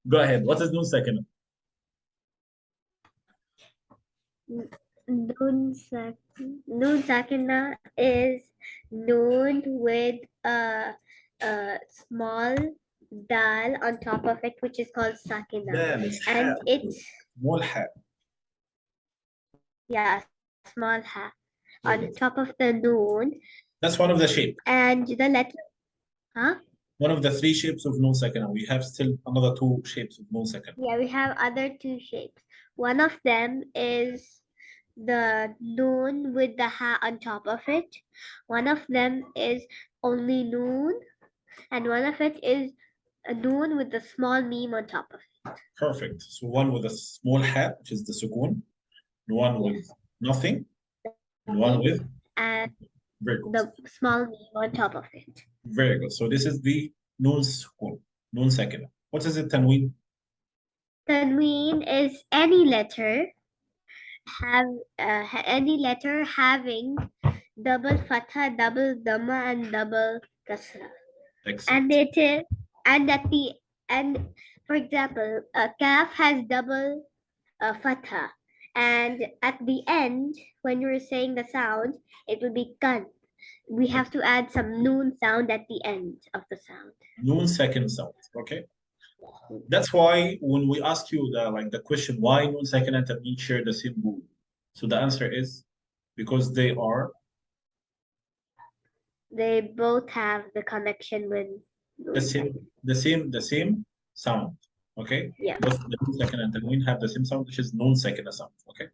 Go ahead. What is Noon Sakinah? Noon Sakinah is noon with a small dal on top of it, which is called Sakinah. And it's small hat. Yeah, small ha on top of the noon. That's one of the shape. And the letter, huh? One of the three shapes of Noon Sakinah. We have still another two shapes of Noon Sakinah. Yeah, we have other two shapes. One of them is the noon with the ha on top of it. One of them is only noon, and one of it is a noon with the small meme on top of it. Perfect. So one with a small hat, which is the sukoon, one with nothing, and one with and very good. the small meme on top of it. Very good. So this is the Noon Sukoon, Noon Sakinah. What is it, Tanween? Tanween is any letter having double fatha, double dhamma, and double kasra. Excellent. And for example, a kaf has double fatha, and at the end, when you're saying the sound, it will be kan. We have to add some noon sound at the end of the sound. Noon second sound. Okay. That's why when we ask you the question, why Noon Sakinah and Tanween share the same rule? So the answer is because they both have the connection with the same sound. Okay. Yeah. Both the Noon Sakinah and Tanween have the same sound, which is Noon Sakinah sound. Okay.